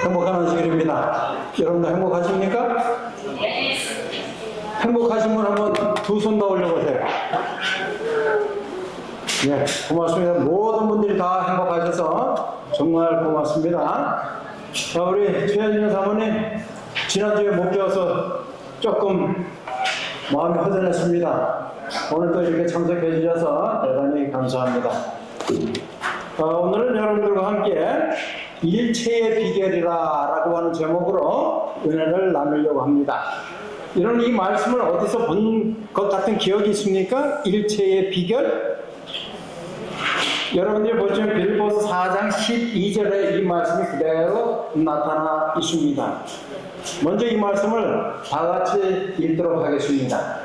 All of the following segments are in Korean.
행복한 안식일입니다. 여러분들 행복하십니까? 행복하신 분 한번 두 손 더 올려보세요. 네, 고맙습니다. 모든 분들이 다 행복하셔서 정말 고맙습니다. 자, 우리 최현진 사모님 지난주에 못 배워서 조금 마음이 허전했습니다. 오늘 또 이렇게 참석해 주셔서 대단히 감사합니다. 오늘은 여러분들과 함께 일체의 비결이라 라고 하는 제목으로 은혜를 나누려고 합니다. 이런 이 말씀을 어디서 본 것 같은 기억이 있습니까? 일체의 비결? 여러분들이 보시면 빌립보서 4장 12절에 이 말씀이 그대로 나타나 있습니다. 먼저 이 말씀을 다 같이 읽도록 하겠습니다.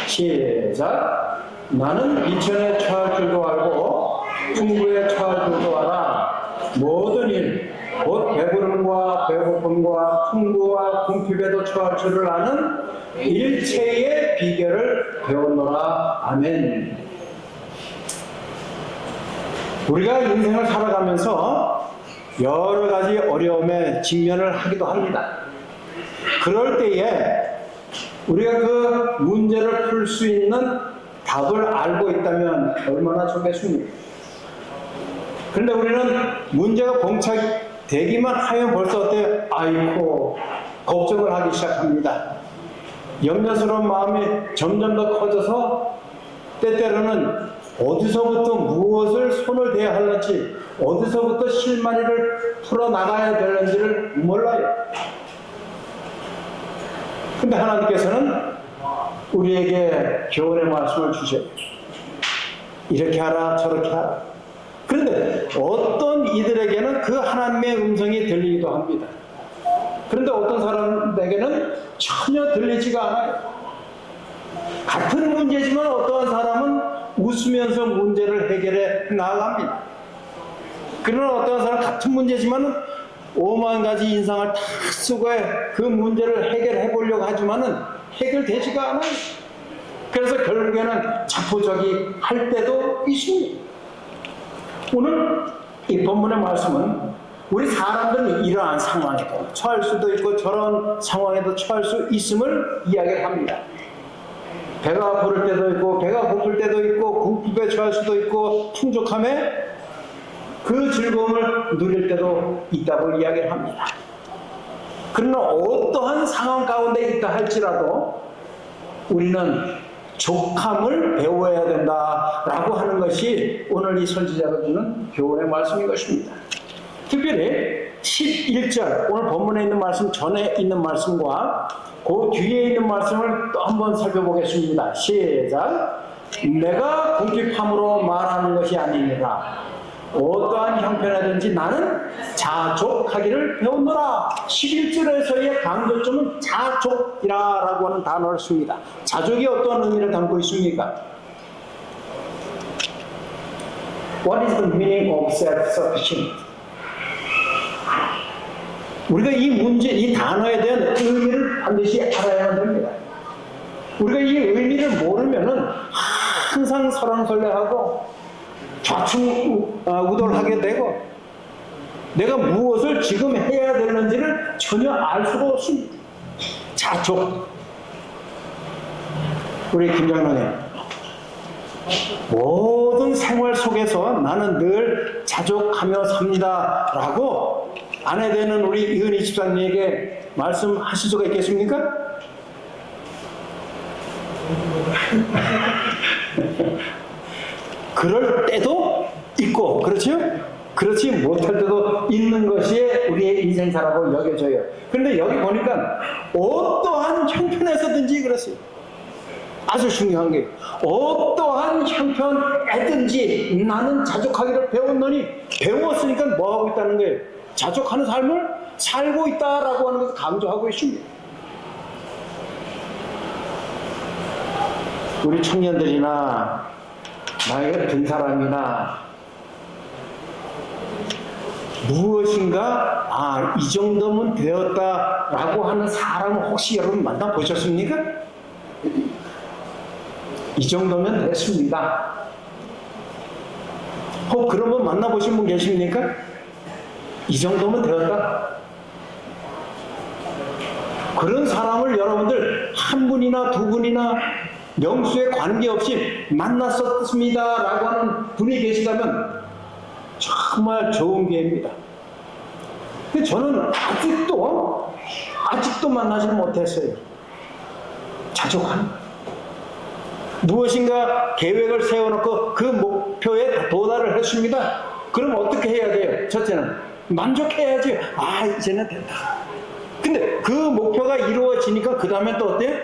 시작. 나는 비천에 처할 줄도 알고 풍부에 처할 줄도 알아. 모든 일, 곧 배부름과 배고픔과 풍부와 궁핍에도 처할 줄을 아는 일체의 비결을 배웠노라. 아멘. 우리가 인생을 살아가면서 여러 가지 어려움에 직면을 하기도 합니다. 그럴 때에 우리가 그 문제를 풀 수 있는 답을 알고 있다면 얼마나 좋겠습니까? 그런데 우리는 문제가 봉착되기만 하면 벌써 어때요? 아이고, 걱정을 하기 시작합니다. 염려스러운 마음이 점점 더 커져서 때때로는 어디서부터 무엇을 손을 대야 할는지, 어디서부터 실마리를 풀어나가야 되는지를 몰라요. 근데 하나님께서는 우리에게 교훈의 말씀을 주셔요. 이렇게 하라, 저렇게 하라. 그런데 어떤 이들에게는 그 하나님의 음성이 들리기도 합니다. 그런데 어떤 사람에게는 전혀 들리지가 않아요. 같은 문제지만 어떠한 사람은 웃으면서 문제를 해결해 나갑니다. 그러나 어떠한 사람은 같은 문제지만 5만 가지 인상을 다 쓰고 그 문제를 해결해 보려고 하지만은 해결되지가 않아요. 그래서 결국에는 자포자기 할 때도 있습니다. 오늘 이 본문의 말씀은 우리 사람들은 이러한 상황에도 처할 수도 있고 저런 상황에도 처할 수 있음을 이야기를 합니다. 배가 부를 때도 있고 배가 고플 때도 있고 궁핍에 처할 수도 있고 풍족함에 그 즐거움을 누릴 때도 있다고 이야기를 합니다. 그러나 어떠한 상황 가운데 있다 할지라도 우리는 족함을 배워야 된다라고 하는 것이 오늘 이 선지자가 주는 교훈의 말씀인 것입니다. 특별히 11절 오늘 본문에 있는 말씀 전에 있는 말씀과 그 뒤에 있는 말씀을 또 한번 살펴보겠습니다. 시작. 내가 궁핍함으로 말하는 것이 아니니라. 어떠한 형편이든지 나는 자족하기를 배웠노라. 11절에서의 강조점은 자족이라고 하는 단어를 씁니다. 자족이 어떤 의미를 담고 있습니까? What is the meaning of self-sufficient? 우리가 이 문제, 이 단어에 대한 의미를 반드시 알아야 됩니다. 우리가 이 의미를 모르면은 항상 설왕설래하고 좌충우돌하게 되고 내가 무엇을 지금 해야 되는지를 전혀 알 수가 없습니다. 자족. 우리 김장로님, 모든 생활 속에서 나는 늘 자족하며 삽니다 라고 아내 되는 우리 이은희 집사님에게 말씀하실 수가 있겠습니까? 그럴 때도 있고, 그렇죠? 그렇지 못할 때도 있는 것이 우리의 인생사라고 여겨져요. 그런데 여기 보니까 어떠한 형편에서든지 그렇어요. 아주 중요한 게 어떠한 형편에든지 나는 자족하기를 배웠노니, 배웠으니까 뭐하고 있다는 거예요? 자족하는 삶을 살고 있다라고 하는 것을 강조하고 있습니다. 우리 청년들이나 나이 든 사람이나 무엇인가 이 정도면 되었다라고 하는 사람을 혹시 여러분 만나보셨습니까? 이 정도면 됐습니다. 그런 분 만나보신 분 계십니까? 이 정도면 되었다. 그런 사람을 여러분들 한 분이나 두 분이나 명수에 관계없이 만났었습니다 라고 하는 분이 계시다면 정말 좋은 기회입니다. 근데 저는 아직도 만나지 못했어요. 자족한 무엇인가 계획을 세워놓고 그 목표에 도달을 했습니다. 그럼 어떻게 해야 돼요? 첫째는 만족해야지. 이제는 된다. 근데 그 목표가 이루어지니까 그 다음에 또 어때요?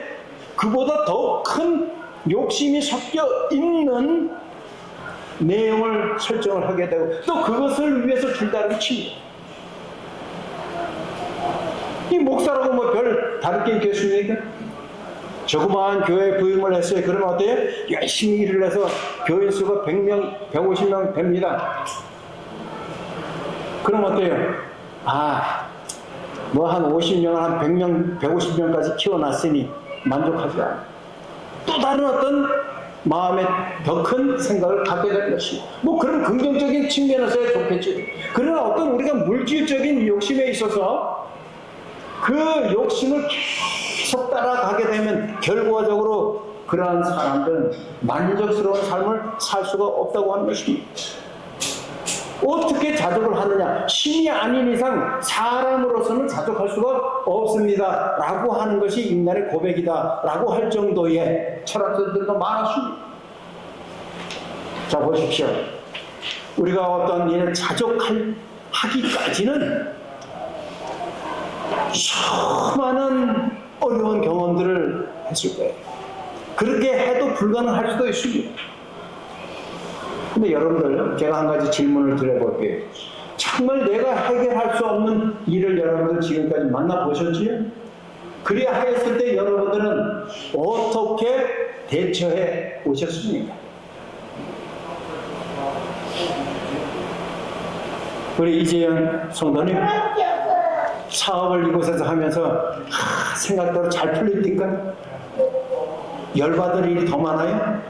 그보다 더 큰 욕심이 섞여 있는 내용을 설정을 하게 되고 또 그것을 위해서 줄다리기 칩니다. 이 목사라고 뭐 별 다를 게 있겠습니까? 조그마한 교회에 부임을 했어요. 그러면 어때요? 열심히 일을 해서 교인 수가 100명, 150명 됩니다. 그럼 어때요? 뭐 한 50명, 한 100명, 150명까지 키워놨으니 만족하지 않아요. 또 다른 어떤 마음에 더 큰 생각을 갖게 될 것입니다. 뭐 그런 긍정적인 측면에서야 좋겠지. 그러나 어떤 우리가 물질적인 욕심에 있어서 그 욕심을 계속 따라가게 되면 결과적으로 그러한 사람들은 만족스러운 삶을 살 수가 없다고 하는 것입니다. 어떻게 자족을 하느냐? 신이 아닌 이상 사람으로서는 자족할 수가 없습니다 라고 하는 것이 인간의 고백이다 라고 할 정도의 철학자들도 많았습니다. 자, 보십시오. 우리가 어떤 일을 자족하기까지는 수많은 어려운 경험들을 했을 거예요. 그렇게 해도 불가능할 수도 있습니다. 근데 여러분들, 제가 한 가지 질문을 드려볼게요. 정말 내가 해결할 수 없는 일을 여러분들 지금까지 만나보셨지요? 그래야 하였을 때 여러분들은 어떻게 대처해 오셨습니까? 우리 이재영 성도님, 사업을 이곳에서 하면서 생각대로 잘 풀립니까? 열받을 일이 더 많아요?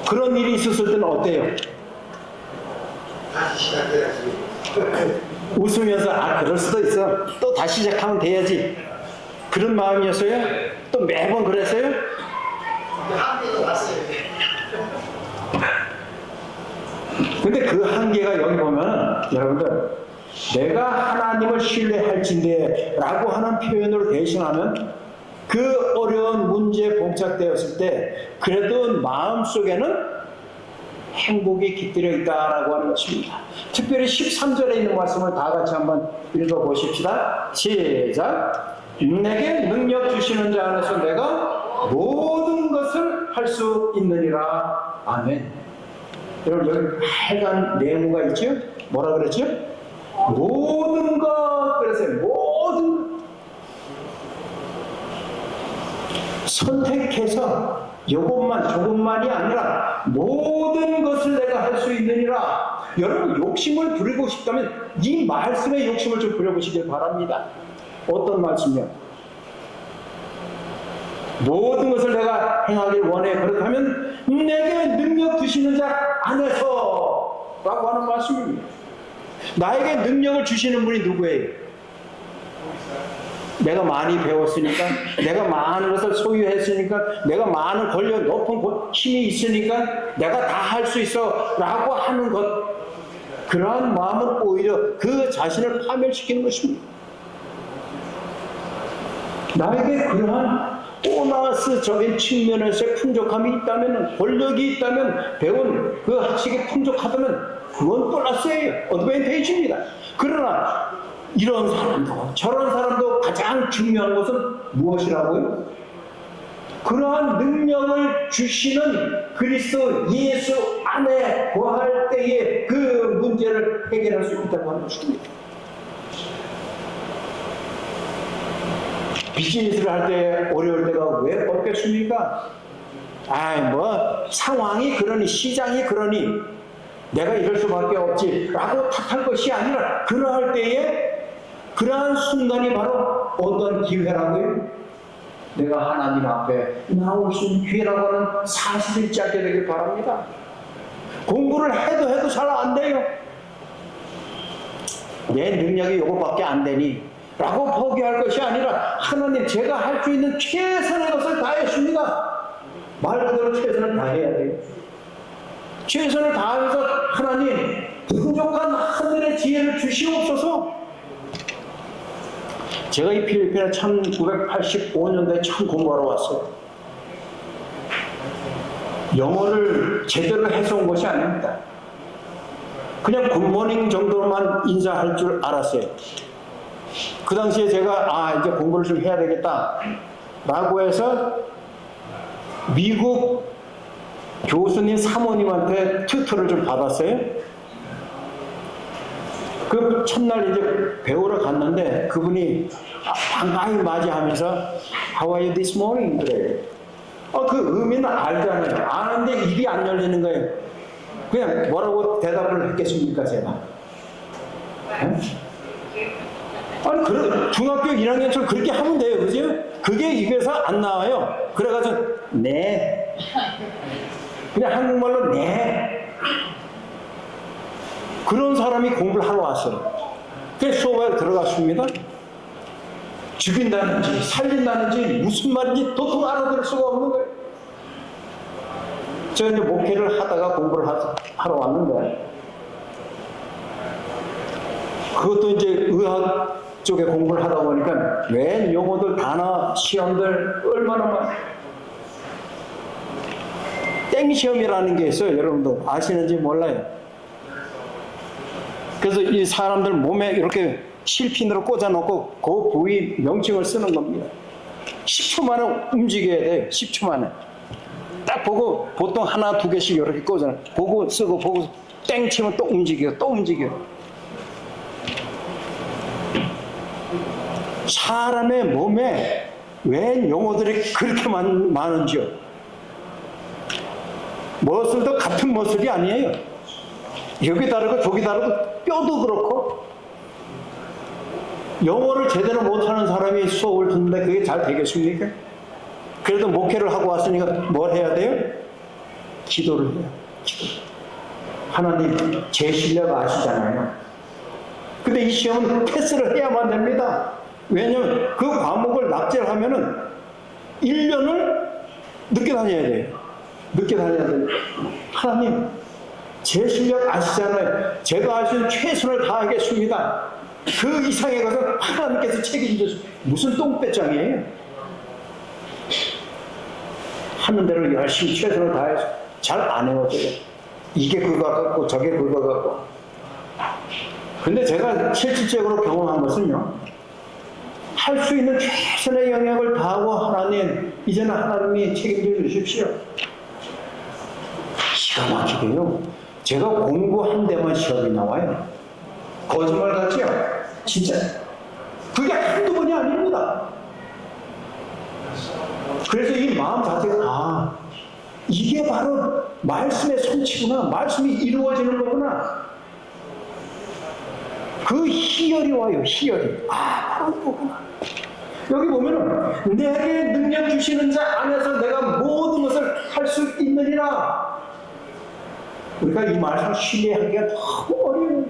그런 일이 있었을 때는 어때요? 다시 시작해야지. 웃으면서 그럴 수도 있어. 또 다시 시작하면 돼야지. 그런 마음이었어요? 또 매번 그랬어요? 한계도 왔어요. 근데 그 한계가 여기 보면 여러분들 내가 하나님을 신뢰할진대 라고 하는 표현으로 대신하면 그 어려운 문제에 봉착되었을 때 그래도 마음속에는 행복이 깃들여 있다라고 하는 것입니다. 특별히 13절에 있는 말씀을 다 같이 한번 읽어보십시다. 시작. 내게 능력 주시는 자 안에서 내가 모든 것을 할 수 있느니라. 아멘. 여러분 여기 하얀 네모가 있죠? 뭐라 그랬죠? 모든 것. 그래서 모든 선택해서 이것만 조금만이 아니라 모든 것을 내가 할 수 있느니라. 여러분 욕심을 부리고 싶다면 이 말씀에 욕심을 좀 부려보시길 바랍니다. 어떤 말씀이요? 모든 것을 내가 행하길 원해. 그렇다면 내게 능력 주시는 자 안에서 라고 하는 말씀입니다. 나에게 능력을 주시는 분이 누구예요? 내가 많이 배웠으니까, 내가 많은 것을 소유했으니까, 내가 많은 권력, 높은 힘이 있으니까 내가 다 할 수 있어 라고 하는 것, 그러한 마음은 오히려 그 자신을 파멸시키는 것입니다. 나에게 그러한 보너스적인 측면에서의 풍족함이 있다면, 권력이 있다면, 배운 그 학식이 풍족하다면 그건 플러스예요. 어드밴테이지입니다. 그러나 이런 사람도 저런 사람도 가장 중요한 것은 무엇이라고요? 그러한 능력을 주시는 그리스도 예수 안에 거할 때에 그 문제를 해결할 수 있다고 하는 것입니다. 비즈니스를 할 때 어려울 때가 왜 없겠습니까? 뭐 상황이 그러니, 시장이 그러니 내가 이럴 수밖에 없지 라고 탓할 것이 아니라 그러할 때에 그러한 순간이 바로 어떤 기회라고요? 내가 하나님 앞에 나올 수 있는 기회라고 하는 사실을 잊지 않게 되길 바랍니다. 공부를 해도 잘 안 돼요. 내 능력이 이거밖에 안 되니 라고 포기할 것이 아니라 하나님 제가 할 수 있는 최선의 것을 다했습니다. 말 그대로 최선을 다해야 돼요. 최선을 다해서 하나님 부족한 하늘의 지혜를 주시옵소서. 제가 이 필리핀에 1985년도에 처음 공부하러 왔어요. 영어를 제대로 해서 온 것이 아닙니다. 그냥 굿모닝 정도로만 인사할 줄 알았어요. 그 당시에 제가 이제 공부를 좀 해야 되겠다 라고 해서 미국 교수님 사모님한테 튜터를 좀 받았어요. 그 첫날 이제 배우러 갔는데 그분이 반가이 맞이하면서 How are you this morning? 그래요. 그 의미는 알잖아요. 아는데 입이 안 열리는 거예요. 그냥 뭐라고 대답을 했겠습니까, 제가? 네? 아니, 중학교 1학년처럼 그렇게 하면 돼요, 그죠? 그게 입에서 안 나와요. 그래가지고, 네. 그냥 한국말로 네. 그런 사람이 공부를 하러 왔어요. 그래서 수업에 들어갔습니다. 죽인다는지, 살린다는지, 무슨 말인지 도통 알아들을 수가 없는 거예요. 제가 이제 목회를 하다가 공부를 하러 왔는데, 그것도 이제 의학 쪽에 공부를 하다 보니까 웬 용어들, 단어, 시험들 얼마나 많아요. 땡시험이라는 게 있어요. 여러분도 아시는지 몰라요. 그래서 이 사람들 몸에 이렇게 실핀으로 꽂아놓고 그 부위 명칭을 쓰는 겁니다. 10초 만에 움직여야 돼요. 10초 만에. 딱 보고 보통 하나, 두 개씩 이렇게 꽂아놔. 보고 쓰고 보고 땡 치면 또 움직여, 또 움직여. 사람의 몸에 웬 용어들이 그렇게 많은지요. 머슬도 같은 머슬이 아니에요. 여기 다르고 저기 다르고 뼈도 그렇고. 영어를 제대로 못하는 사람이 수업을 듣는데 그게 잘 되겠습니까? 그래도 목회를 하고 왔으니까 뭘 해야 돼요? 기도를 해요. 기도. 하나님 제 실력 아시잖아요. 근데 이 시험은 패스를 해야만 됩니다. 왜냐하면 그 과목을 납제하면은 1년을 늦게 다녀야 돼요. 늦게 다녀야 돼요. 하나님 제 실력 아시잖아요. 제가 할 수 있는 최선을 다하겠습니다. 그 이상의 것은 하나님께서 책임져서 무슨 똥배짱이에요. 하는 대로 열심히 최선을 다해서 잘 안 해왔어요. 이게 그거 같고 저게 그거 같고. 근데 제가 실질적으로 경험한 것은요, 할 수 있는 최선의 영역을 다하고 하나님 이제는 하나님이 책임져 주십시오. 기가 막히게요. 제가 공부한 데만 시험이 나와요. 거짓말 같지요? 진짜 그게 한두 번이 아닙니다. 그래서 이 마음 자체가 이게 바로 말씀의 성취구나. 말씀이 이루어지는 거구나. 그 희열이 와요. 희열이. 바로 이거구나. 여기 보면은 내게 능력 주시는 자 안에서 내가 모든 것을 할 수 있느니라. 우리가 이 말씀을 신뢰하기가 너무 어려워요.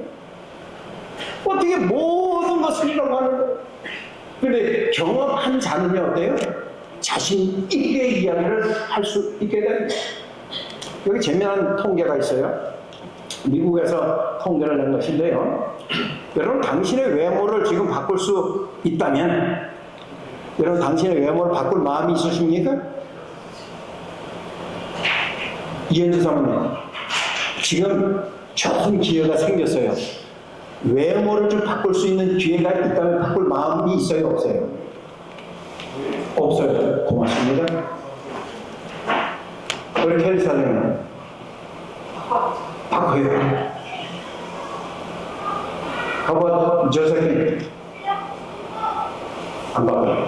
어떻게 모든 것을 이라고 하는 거예요. 그런데 경험한 자는요, 어때요? 자신 있게 이야기를 할 수 있게 됩니다. 여기 재미난 통계가 있어요. 미국에서 통계를 낸 것인데요. 여러분, 당신의 외모를 지금 바꿀 수 있다면, 여러분, 당신의 외모를 바꿀 마음이 있으십니까? 이현주 사모님, 지금 좋은 기회가 생겼어요. 외모를 좀 바꿀 수 있는 기회가 있다면 바꿀 마음이 있어요, 없어요? 없어요. 고맙습니다. 우리 캐리 사장님, 바꿔요. 가봐, 저 새끼. 안 바꿔요.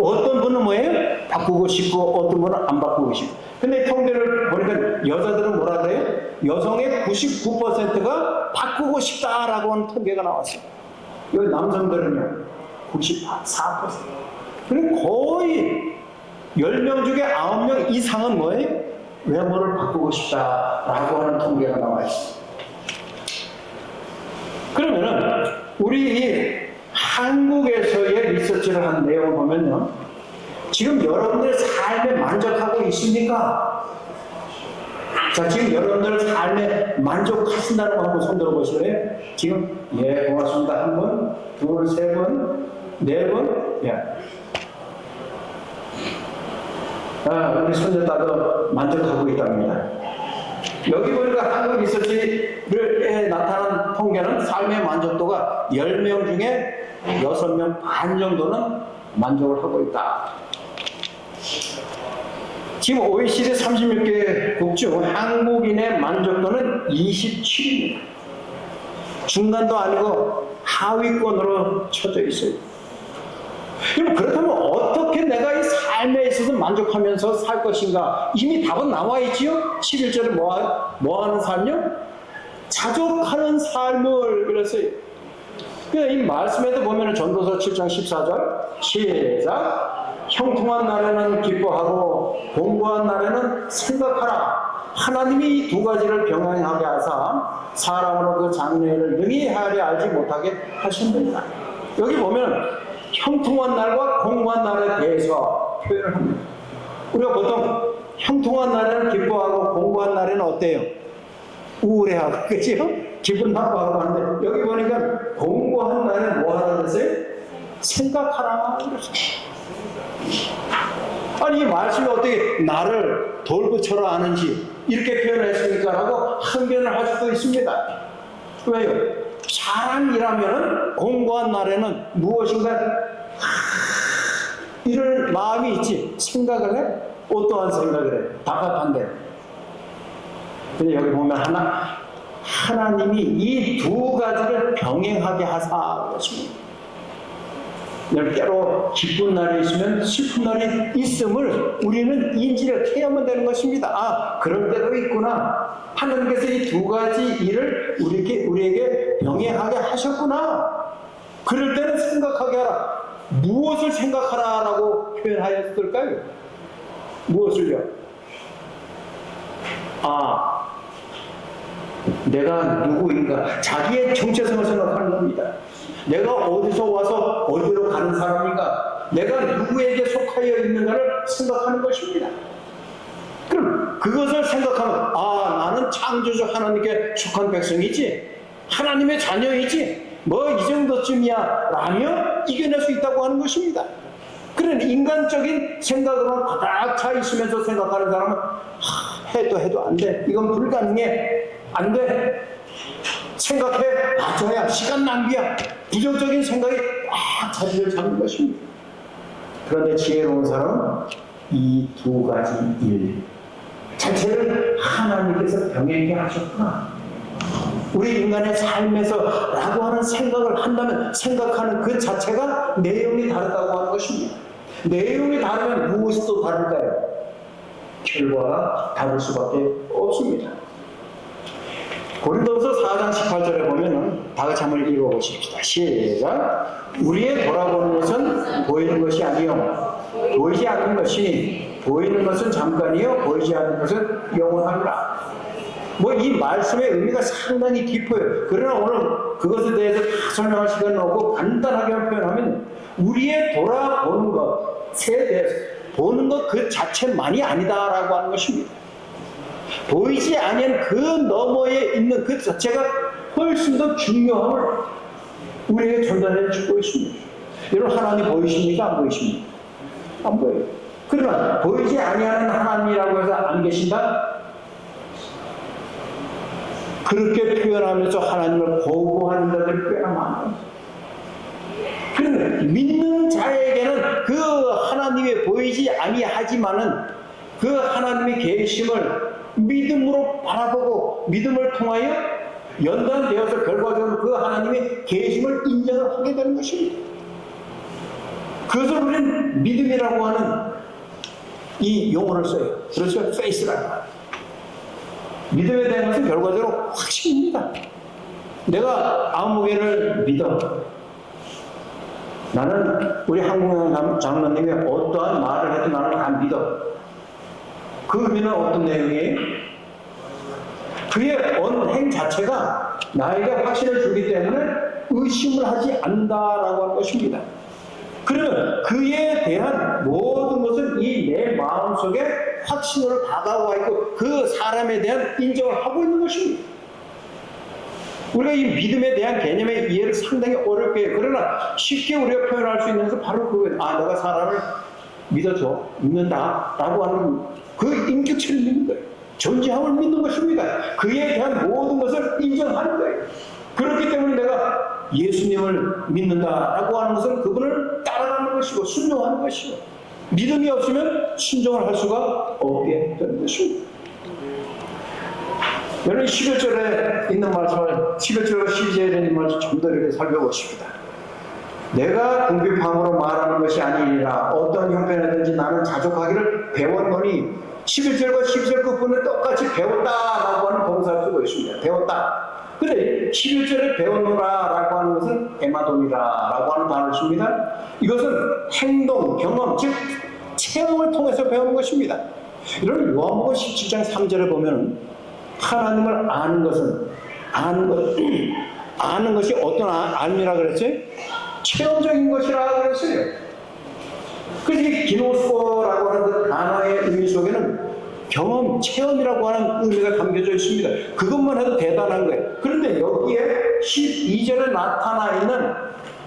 어떤 분은 뭐예요? 바꾸고 싶고, 어떤 분은 안 바꾸고 싶고. 근데 통계를 보니까 여자들은 뭐라 그래요? 여성의 99%가 바꾸고 싶다라고 하는 통계가 나왔어요. 여기 남성들은요, 94%. 그리고 거의 10명 중에 9명 이상은 뭐예요? 외모를 바꾸고 싶다라고 하는 통계가 나와 있습니다. 그러면은 우리 이 한국에서의 리서치를 한 내용을 보면요, 지금 여러분들 삶에 만족하고 있습니까? 자, 지금 여러분들 삶에 만족하신다는 거 한번 손들어 보실래요? 지금 예, 고맙습니다. 한 분, 둘, 세 분, 네 분, 예. 우리 손녀딸도 만족하고 있답니다. 여기 보니까 한국 리서치에 나타난 통계는 삶의 만족도가 10명 중에 6명 반 정도는 만족을 하고 있다. 지금 OECD 36개국 중 한국인의 만족도는 27입니다. 중간도 아니고 하위권으로 쳐져 있어요. 그럼 그렇다면 어떻게 내가 이 삶에 있어서 만족하면서 살 것인가? 이미 답은 나와 있지요? 11절에 뭐 하는 삶이요? 자족하는 삶을 그랬어요. 이 말씀에도 보면 전도서 7장 14절 시작. 형통한 날에는 기뻐하고 공고한 날에는 생각하라. 하나님이 이 두 가지를 병행하게 하사 사람으로 그 장래를 능히 헤아려 알지 못하게 하신다. 여기 보면 형통한 날과 공고한 날에 대해서 표현을 합니다. 우리가 보통 형통한 날에는 기뻐하고 공고한 날에는 어때요? 우울해하고, 그죠? 기분 나빠하고 하는데, 여기 보니까 공고한 날에 뭐 하라 그랬어요? 생각하라 그랬어요. 아니, 이 말씀이 어떻게 나를 돌부처럼 아는지 이렇게 표현했습니까? 라고 항변을 할 수도 있습니다. 왜요? 사람이라면 공고한 날에는 무엇인가 이럴 마음이 있지. 생각을 해? 어떠한 생각을 해? 답답한데. 근데 여기 보면 하나님이 이 두 가지를 병행하게 하사 그러십니다. 때로 기쁜 날이 있으면 슬픈 날이 있음을 우리는 인지를 해야만 되는 것입니다. 그럴 때도 있구나. 하나님께서 이 두 가지 일을 우리에게 병행하게 하셨구나. 그럴 때는 생각하게 하라. 무엇을 생각하라라고 표현하였을까요? 무엇을요? 내가 누구인가? 자기의 정체성을 생각하는 겁니다. 내가 어디서 와서 어디로 가는 사람인가? 내가 누구에게 속하여 있는가를 생각하는 것입니다. 그럼 그것을 생각하면 나는 창조주 하나님께 속한 백성이지, 하나님의 자녀이지, 이 정도쯤이야 라며 이겨낼 수 있다고 하는 것입니다. 그런 인간적인 생각으로만 가득 차 있으면서 생각하는 사람은 해도 안 돼. 이건 불가능해. 안 돼. 생각해. 맞아야. 시간 낭비야. 부정적인 생각이 자리를 잡는 것입니다. 그런데 지혜로운 사람은 이 두 가지 일 자체를 하나님께서 병행하게 하셨구나. 우리 인간의 삶에서 라고 하는 생각을 한다면 생각하는 그 자체가 내용이 다르다고 하는 것입니다. 내용이 다르면 무엇이 또 다를까요? 결과가 다를 수밖에 없습니다. 고린도서 4장 18절에 보면은 다 같이 한번 읽어보십시다. 시작. 우리의 돌아보는 것은 보이는 것이 아니요 보이지 않는 것이니 보이는 것은 잠깐이요 보이지 않는 것은 영원하리라. 이 말씀의 의미가 상당히 깊어요. 그러나 오늘 그것에 대해서 다 설명할 시간은 없고 간단하게 표현하면 우리의 돌아보는 것에 대해서 보는 것 그 자체만이 아니다라고 하는 것입니다. 보이지 않는 그 너머에 있는 그 자체가 훨씬 더 중요함을 우리에게 전달해 주고 있습니다. 여러분, 하나님 보이십니까? 안 보이십니까? 안 보여요. 그러나 보이지 아니하는 하나님이라고 해서 안 계신다? 그렇게 표현하면서 하나님을 거부하는 자들 꽤나 많아요. 그런데 믿는 자에게는 그 하나님이 보이지 아니하지만은 그 하나님의 계심을 믿음으로 바라보고 믿음을 통하여 연단되어서 결과적으로 그 하나님의 계심을 인정을 하게 되는 것입니다. 그것을 우리는 믿음이라고 하는 이 용어를 써요. 그렇죠? 페이스라는 말. 믿음에 대한 것은 결과적으로 확신입니다. 내가 아무개를 믿어. 나는 우리 한국영 장로님이 어떠한 말을 해도 나는 다 믿어. 그 의미는 어떤 내용이에요? 그의 언행 자체가 나에게 확신을 주기 때문에 의심을 하지 않는다라고 하는 것입니다. 그러면 그에 대한 모든 것은 이 내 마음속에 확신으로 다가와 있고 그 사람에 대한 인정을 하고 있는 것입니다. 우리가 이 믿음에 대한 개념의 이해를 상당히 어렵게 해요. 그러나 쉽게 우리가 표현할 수 있는 것은 바로 그거예요. 아, 내가 사람을 믿어줘, 믿는다 라고 하는 그 인격체를 믿는 거예요. 존재함을 믿는 것입니다. 그에 대한 모든 것을 인정하는 거예요. 그렇기 때문에 내가 예수님을 믿는다라고 하는 것은 그분을 따라가는 것이고 순종하는 것이고 믿음이 없으면 순종을 할 수가 없게 되는 것입니다. 여러분 11절에 있는 말씀을 11절과 12절에 있는 말씀을 좀 더 이렇게 살펴보십니다. 내가 궁핍함으로 말하는 것이 아니니라 어떤 형편이든지 나는 자족하기를 배웠노니 11절과 12절 끝부분은 똑같이 배웠다라고 하는 동사를 쓰고 있습니다. 배웠다. 근데 11절에 배웠노라라고 하는 것은 에마돔이라라고 하는 단어를 씁니다. 이것은 행동, 경험, 즉 체험을 통해서 배우는 것입니다. 이런 요한복음 17장 3절에 보면 하나님을 아는 것은 아는 것이 어떤 안이라 그랬어요? 체험적인 것이라 그랬어요. 그래서 이 기노스코라고 하는 그 단어의 의미 속에는 경험, 체험이라고 하는 의미가 담겨져 있습니다. 그것만 해도 대단한 거예요. 그런데 여기에 12절에 나타나 있는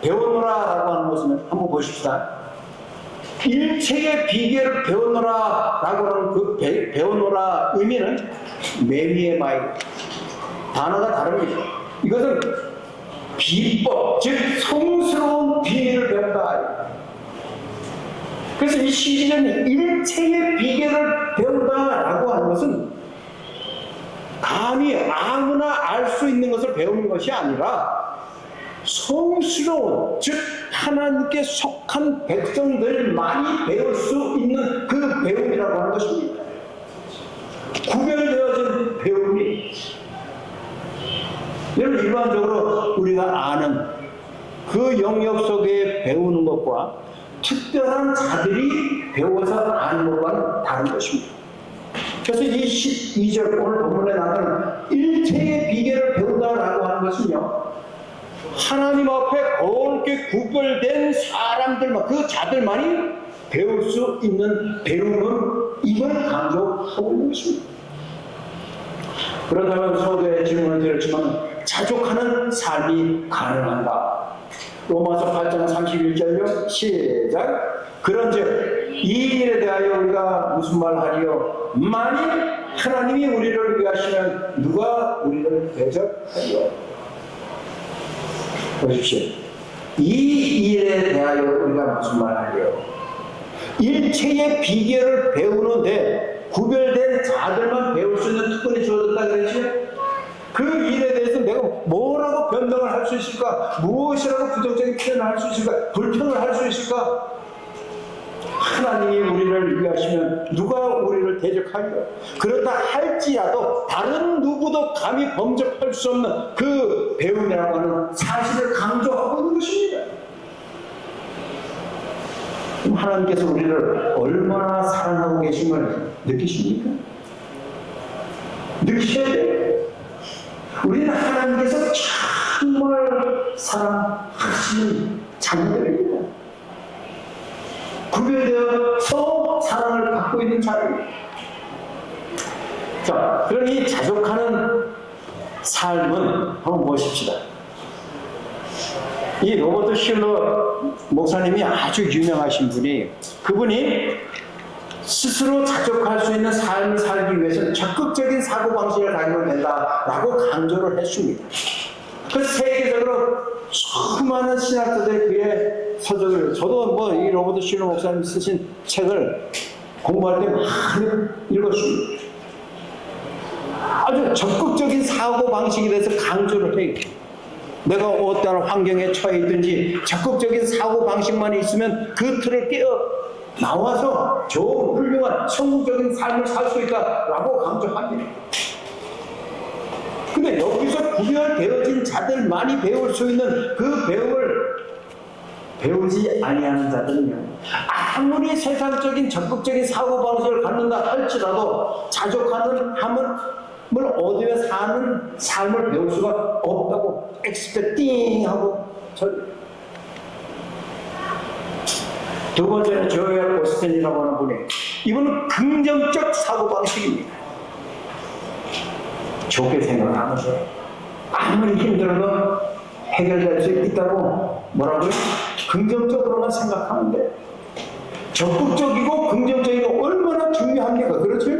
배우노라라고 하는 것은 한번 보십시다. 일체의 비결을 배우노라라고 하는 그 배우노라 의미는 매미의 마이 단어가 다릅니다. 이것은 비법, 즉 성스러운 비밀을 배운다. 그래서 이 12절은 일체의 비결을 배운다라고 하는 것은 감히 아무나 알 수 있는 것을 배우는 것이 아니라 성스러운, 즉 하나님께 속한 백성들만이 배울 수 있는 그 배움이라고 하는 것입니다. 구별되어진 배움이 여러분 일반적으로 우리가 아는 그 영역 속에 배우는 것과 특별한 자들이 배워서 아는 것과는 다른 것입니다. 그래서 이 12절 오늘 본문에 나타나는 일체의 비결을 배운다라고 하는 것은요, 하나님 앞에 옳게 구별된 사람들만, 그 자들만이 배울 수 있는 배움은 이걸 강조하고 있는 것입니다. 그렇다면 서두에 질문을 드렸지만 자족하는 삶이 가능한가? 로마서 8장 31절요. 시작. 그런즉 이 일에 대하여 우리가 무슨 말하리요? 만일 하나님이 우리를 위하시면 누가 우리를 대적하리요? 보십시오. 이 일에 대하여 우리가 무슨 말하리요? 일체의 비결을 배우는데 구별된 자들만 배울 수 있는 특권이 주어졌다 그랬죠? 그 일에 대해서 내가 뭐라고 변명을 할 수 있을까? 무엇이라고 부정적인 표현을 할 수 있을까? 불평을 할 수 있을까? 하나님이 우리를 위하시면 누가 우리를 대적하리요? 그렇다 할지라도 다른 누구도 감히 범접할 수 없는 그 배움이라고 하는 사실을 강조하고 있는 것입니다. 하나님께서 우리를 얼마나 사랑하고 계신 걸 느끼십니까? 느끼셔야 돼요. 우리는 하나님께서 정말 사랑하시는 자녀들입니다. 구별되어서 사랑을 받고 있는 자들. 자, 그럼 이 자족하는 삶은 한번 보십시다. 이 로버트 슐러 목사님이 아주 유명하신 분이에요. 그분이 스스로 자족할 수 있는 삶을 살기 위해서는 적극적인 사고방식을 가지면 된다라고 강조를 했습니다. 그 세계적으로 수많은 신학자들의 그의 서적을, 저도 뭐 이 로버트 슐러 목사님 쓰신 책을 공부할 때 많이 읽었습니다. 아주 적극적인 사고방식에 대해서 강조를 해요. 내가 어떠한 환경에 처해 있든지 적극적인 사고방식만 있으면 그 틀을 깨어 나와서 좋은 훌륭한 성공적인 삶을 살 수 있다라고 강조합니다. 근데 여기서 구별되어진 자들만이 배울 수 있는 그 배움을 배우지 아니하는 자들은요, 아무리 세상적인 적극적인 사고방식을 갖는다 할지라도 자족하는 함을 얻으며 사는 삶을 배울 수가 없다고 expecting 하고. 두 번째는 조엘 오스틴이라고 하는 분이, 이분은 긍정적 사고방식입니다. 좋게 생각하는데 아무리 힘들어도 해결될 수 있다고 뭐라고요? 긍정적으로만 생각하는데, 적극적이고 긍정적이고 얼마나 중요합니까? 그렇죠?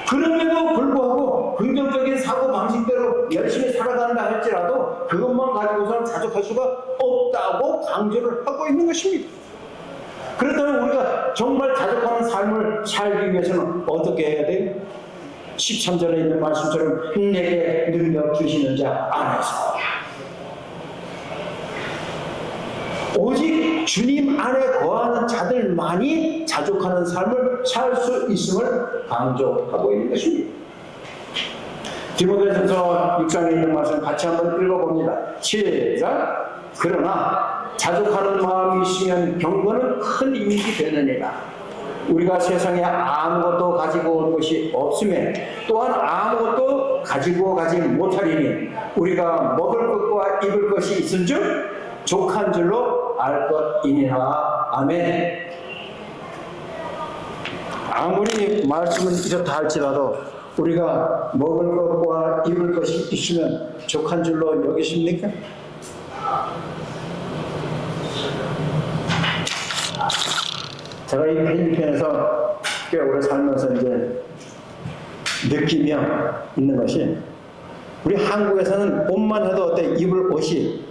그럼에도 불구하고 긍정적인 사고방식대로 열심히 살아간다 할지라도 그것만 가지고서는 자족할 수가 없다고 강조를 하고 있는 것입니다. 그렇다면 우리가 정말 자족하는 삶을 살기 위해서는 어떻게 해야 돼요? 13절에 있는 말씀처럼 내게 능력 주시는 자 안에서, 오직 주님 안에 거하는 자들만이 자족하는 삶을 살 수 있음을 강조하고 있는 것입니다. 디모데전서 6장에 있는 말씀 같이 한번 읽어봅니다. 시작. 그러나 자족하는 마음이 있으면 경건은 큰 이익이 되느니라. 우리가 세상에 아무것도 가지고 올 것이 없으면 또한 아무것도 가지고 가지 못하리니 우리가 먹을 것과 입을 것이 있은 줄 족한 줄로 알 것이니라. 아멘. 아무리 말씀은 이렇다 할지라도 우리가 먹을 것과 입을 것이 있으면 족한 줄로 여기십니까? 제가 이 필리핀에서 꽤 오래 살면서 이제 느끼며 있는 것이, 우리 한국에서는 옷만 해도 어때? 입을 옷이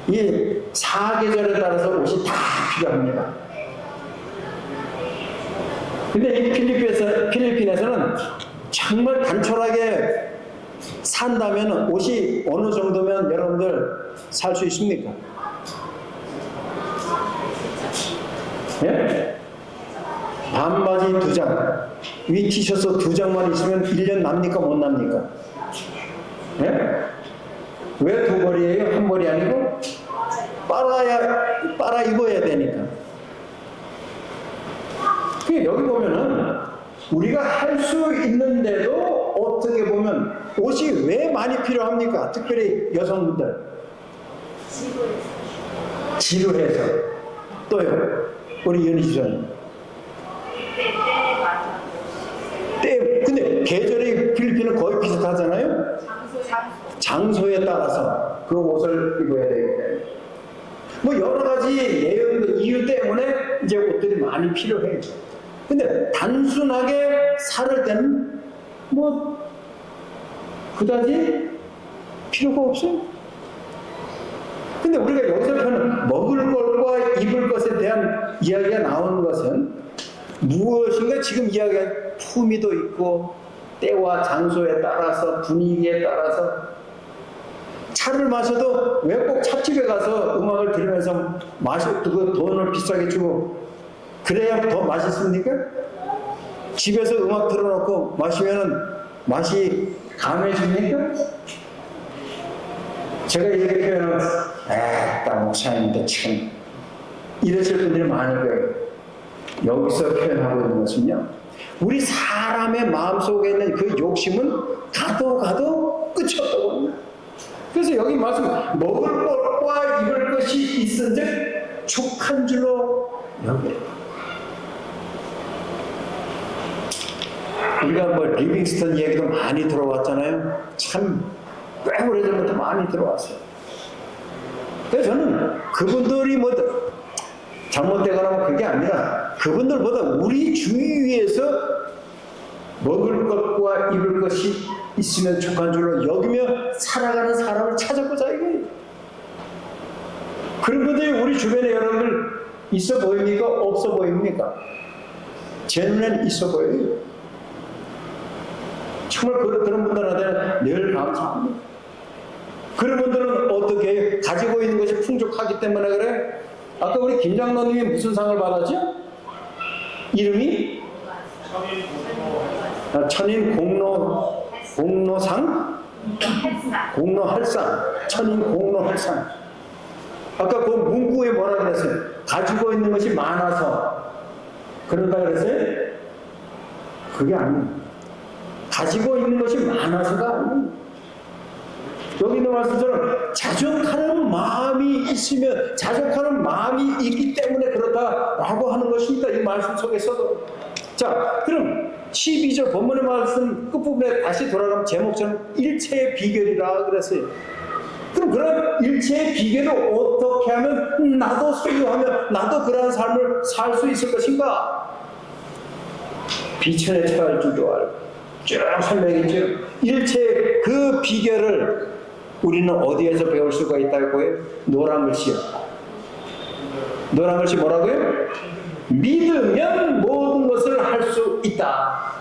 이 사계절에 따라서 옷이 다 필요합니다. 근데 이 필리핀에서는 정말 단촐하게 산다면 옷이 어느 정도면 여러분들 살 수 있습니까? 예? 반바지 2장, 위 티셔츠 2장만 있으면 1년 납니까? 못 납니까? 예? 왜 2벌이에요? 1벌이 아니고? 빨아 입어야 되니까. 여기 보면은 우리가 할 수 있는데도 어떻게 보면 옷이 왜 많이 필요합니까? 특별히 여성분들. 지루해서. 또요, 우리 연희 지사님. 근데 계절이 필리핀은 거의 비슷하잖아요? 장소에 따라서 그 옷을 입어야 되기 때문에. 뭐 여러 가지 이유 때문에 이제 옷들이 많이 필요해요. 근데 단순하게 살을 때는 뭐 그다지 필요가 없어요. 근데 우리가 여기서 펴는 먹을 것과 입을 것에 대한 이야기가 나오는 것은 무엇인가 지금 이야기한 품위도 있고 때와 장소에 따라서 분위기에 따라서. 차를 마셔도 왜 꼭 찻집에 가서 음악을 들으면서 그 돈을 비싸게 주고 그래야 더 맛있습니까? 집에서 음악 틀어놓고 마시면 맛이 감해집니까? 제가 이렇게 표현하면 딱 목사님인데 참 이러실 분들이 많을 거예요. 여기서 표현하고 있는 것은요, 우리 사람의 마음속에 있는 그 욕심은 가도 끝이 없다고 합니다. 그래서 여기 말씀, 먹을 것과 입을 것이 있은즉 족한 줄로 여겨요. 우리가 뭐 리빙스턴 얘기도 많이 들어왔잖아요. 참 꽤 오래전부터 많이 들어왔어요. 그래서 저는 그분들이 뭐 잘못되거나 그게 아니라 그분들보다 우리 주위에서 먹을 것과 입을 것이 있으면 족한 줄로 여기며 살아가는 사람을 찾아보자 이거예요. 그런 분들이 우리 주변에 여러분들 있어 보입니까? 없어 보입니까? 제 눈엔 있어 보여요. 정말 그런 분들한테는 늘 감사합니다. 그런 분들은 어떻게 가지고 있는 것이 풍족하기 때문에 그래? 아까 우리 김장로님이 무슨 상을 받았죠? 이름이? 천인 공로상? 공로할상. 천인 공로할상. 아까 그 문구에 뭐라 그랬어요? 가지고 있는 것이 많아서 그런다 그랬어요? 그게 아니에요. 가지고 있는 것이 많아서가 아니에요. 여기 있는 말씀처럼 자족하는 마음이 있으면, 자족하는 마음이 있기 때문에 그렇다라고 하는 것입니다. 이 말씀 속에서도. 자, 그럼 12절 본문의 말씀 끝부분에 다시 돌아가면 제목처럼 일체의 비결이라 그랬어요. 그럼 그런 일체의 비결을 어떻게 하면 나도 소유하며 나도 그러한 삶을 살 수 있을 것인가? 비천에 처할 줄도 알고 쭉 설명했죠. 일체의 그 비결을 우리는 어디에서 배울 수가 있다고요? 노란 글씨요. 노란 글씨 뭐라고요? 믿으면 모든 것을 할 수 있다.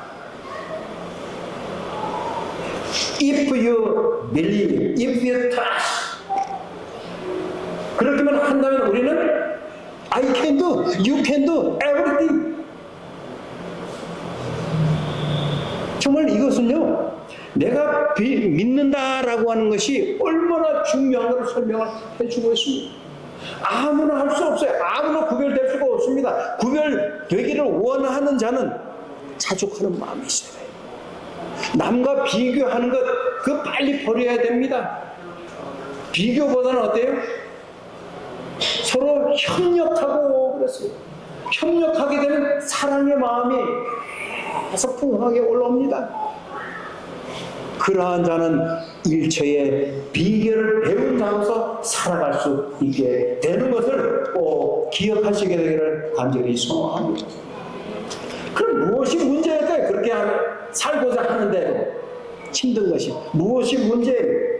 If you believe, if you trust. 그렇게만 한다면 우리는 I can do, you can do everything. 정말 이것은요, 내가 믿는다라고 하는 것이 얼마나 중요한 걸 설명을 해주고 있습니다. 아무나 할 수 없어요. 아무나 구별될 수가 없습니다. 구별되기를 원하는 자는 자족하는 마음이 있어야 돼요. 남과 비교하는 것, 그거 빨리 버려야 됩니다. 비교보다는 어때요? 서로 협력하고 그랬어요. 협력하게 되면 사랑의 마음이 계속 풍성하게 올라옵니다. 그러한 자는 일체의 비결을 배운 자로서 살아갈 수 있게 되는 것을 꼭 기억하시게 되기를 간절히 소망합니다. 그럼 무엇이 문제일까요? 그렇게 살고자 하는데도 힘든 것이 무엇이 문제예요?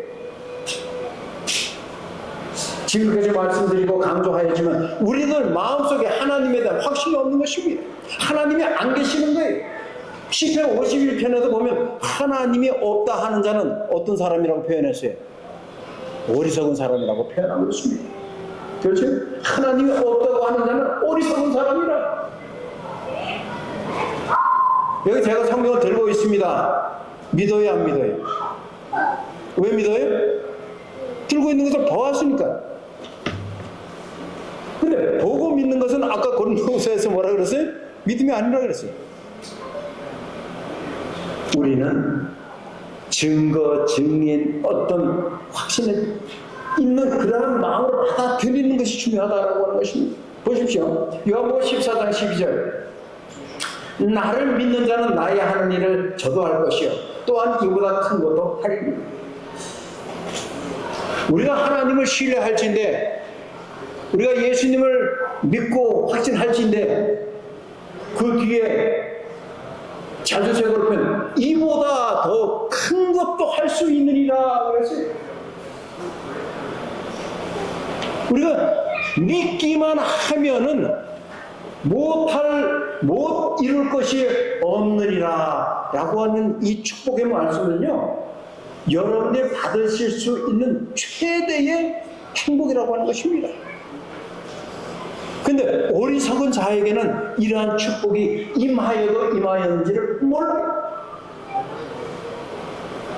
지금까지 말씀드리고 강조하였지만 우리들 마음속에 하나님에 대한 확신이 없는 것입니다. 하나님이 안 계시는 거예요. 시편 51편에도 보면 하나님이 없다 하는 자는 어떤 사람이라고 표현했어요? 어리석은 사람이라고 표현하고 있습니다. 그렇죠? 하나님이 없다고 하는 자는 어리석은 사람이라. 여기 제가 성경을 들고 있습니다. 믿어요, 안 믿어요? 왜 믿어요? 들고 있는 것을 보았으니까. 근데 보고 믿는 것은 아까 고린도후서에서 뭐라 그랬어요? 믿음이 아니라 그랬어요. 우리는 증거, 증인, 어떤 확신에 있는 그러한 마음으로 받아들이는 것이 중요하다고 하는 것입니다. 보십시오. 요한복음 14장 12절. 나를 믿는 자는 나의 하는 일을 저도 할 것이요 또한 이보다 큰 것도 하리니. 우리가 하나님을 신뢰할지인데, 우리가 예수님을 믿고 확신할지인데, 그 뒤에 자주색으로 보면 이보다 더 큰 것도 할 수 있느니라 그랬어요. 우리가 믿기만 하면은 못 이룰 것이 없느니라 라고 하는 이 축복의 말씀은요, 여러분이 받으실 수 있는 최대의 행복이라고 하는 것입니다. 근데 어리석은 자에게는 이러한 축복이 임하여도 임하였는지를 몰라요.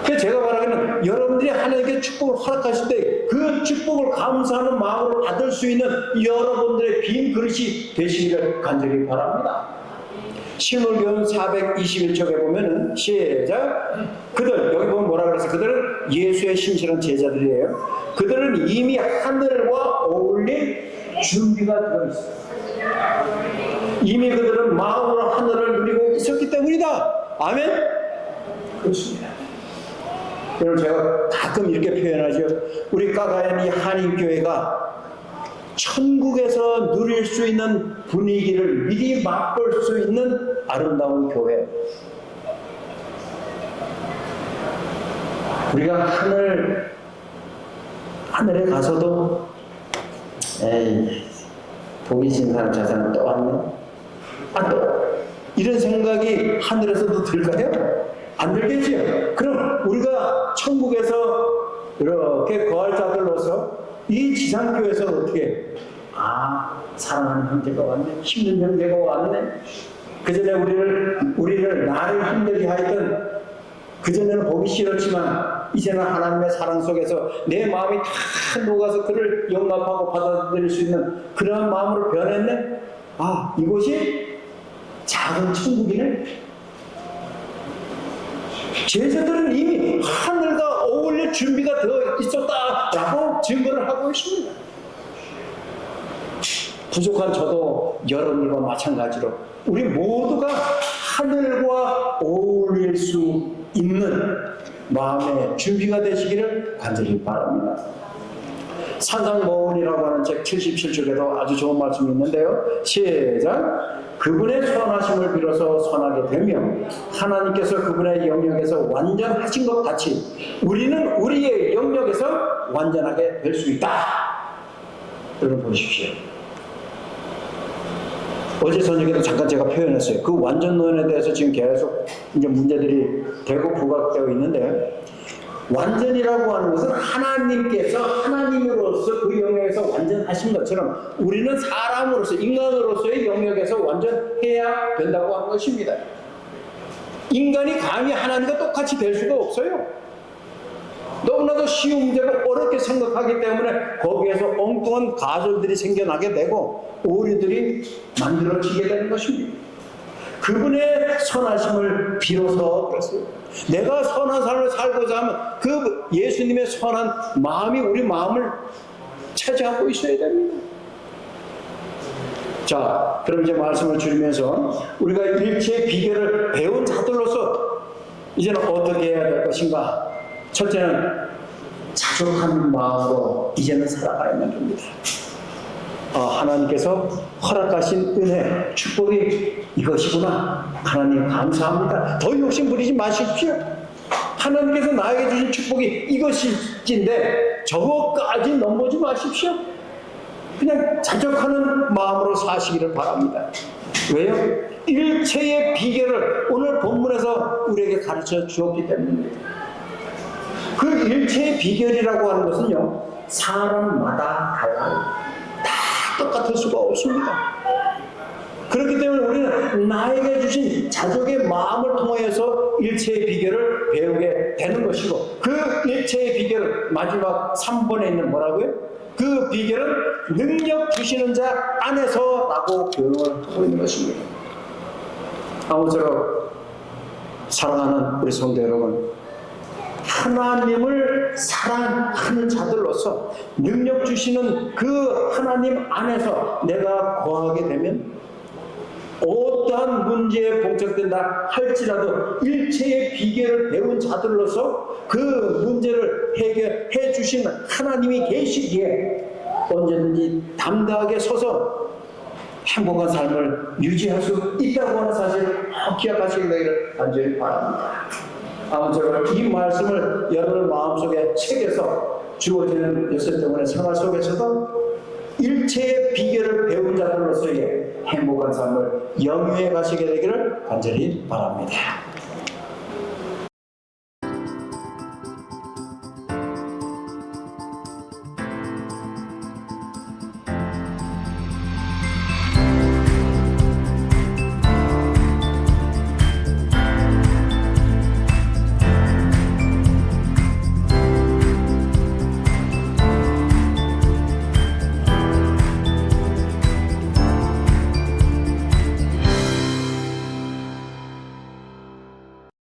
그래서 제가 말하기는 여러분들이 하나님께 축복을 허락하실 때 그 축복을 감사하는 마음으로 받을 수 있는 여러분들의 빈 그릇이 되시기를 간절히 바랍니다. 실물교훈 421쪽에 보면은 시작. 그들, 여기 보면 뭐라 그랬어요? 그들은 예수의 신실한 제자들이에요. 그들은 이미 하늘과 어울릴 준비가 되어있어요. 이미 그들은 마음으로 하늘을 누리고 있었기 때문이다. 아멘? 그렇습니다. 여러분, 제가 가끔 이렇게 표현하죠. 우리 까가얀 한인교회가 천국에서 누릴 수 있는 분위기를 미리 맛볼 수 있는 아름다운 교회. 우리가 하늘에 가서도 에이, 복이 진 사람 저 사람 또 왔네. 또 이런 생각이 하늘에서도 들까요? 안 들겠지요. 그럼 우리가 천국에서 이렇게 거할 자들로서 이 지상교에서 어떻게 사랑하는 형제가 왔네, 힘든 형제가 왔네. 그전에 우리를 나를 힘들게 하였던, 그전에는 보기 싫었지만 이제는 하나님의 사랑 속에서 내 마음이 다 녹아서 그를 용납하고 받아들일 수 있는 그러한 마음으로 변했네. 아, 이곳이 작은 천국이네. 제자들은 이미 하늘과 어울릴 준비가 되어 있었다라고 증거를 하고 있습니다. 부족한 저도 여러분과 마찬가지로 우리 모두가 하늘과 어울릴 수 있는 마음의 준비가 되시기를 간절히 바랍니다. 산상모훈이라고 하는 책 77쪽에도 아주 좋은 말씀이 있는데요. 시작. 그분의 선하심을 빌어서 선하게 되며 하나님께서 그분의 영역에서 완전하신 것 같이 우리는 우리의 영역에서 완전하게 될 수 있다. 여러분 보십시오. 어제 저녁에도 잠깐 제가 표현했어요. 그 완전론에 대해서 지금 계속 이제 문제들이 되고 부각되어 있는데, 완전이라고 하는 것은 하나님께서 하나님으로서 그 영역에서 완전하신 것처럼 우리는 사람으로서 인간으로서의 영역에서 완전해야 된다고 하는 것입니다. 인간이 감히 하나님과 똑같이 될 수가 없어요. 너무나도 쉬운 문제를 어렵게 생각하기 때문에 거기에서 엉뚱한 가설들이 생겨나게 되고 오류들이 만들어지게 되는 것입니다. 그분의 선하심을 빌어서 그랬어요. 내가 선한 삶을 살고자 하면 그 예수님의 선한 마음이 우리 마음을 차지하고 있어야 됩니다. 자, 그럼 이제 말씀을 줄이면서 우리가 일체의 비결을 배운 자들로서 이제는 어떻게 해야 될 것인가? 첫째는 자족한 마음으로 이제는 살아가야만 합니다. 하나님께서 허락하신 은혜, 축복이 이것이구나. 하나님 감사합니다. 더 욕심 부리지 마십시오. 하나님께서 나에게 주신 축복이 이것인데 저거까지 넘보지 마십시오. 그냥 자족하는 마음으로 사시기를 바랍니다. 왜요? 일체의 비결을 오늘 본문에서 우리에게 가르쳐 주었기 때문입니다. 그 일체의 비결이라고 하는 것은요, 사람마다 달라요. 다 똑같을 수가 없습니다. 그렇기 때문에 우리는 나에게 주신 자족의 마음을 통해서 일체의 비결을 배우게 되는 것이고, 그 일체의 비결은 마지막 3번에 있는 뭐라고요? 그 비결은 능력 주시는 자 안에서라고 표현을 하고 있는 것입니다. 아무쪼록 사랑하는 우리 성도 여러분, 하나님을 사랑하는 자들로서 능력 주시는 그 하나님 안에서 내가 거하게 되면 어떠한 문제에 봉착된다 할지라도 일체의 비결을 배운 자들로서 그 문제를 해결해 주시는 하나님이 계시기에 언제든지 담대하게 서서 행복한 삶을 유지할 수 있다고 하는 사실을 기억하시기를 간절히 바랍니다. 아무쪼록 이 말씀을 여러분 마음속에 새겨서 주어지는 요새 동안의 생활 속에서도 일체의 비결을 배운 자들로서의 행복한 삶을 영위해 가시게 되기를 간절히 바랍니다.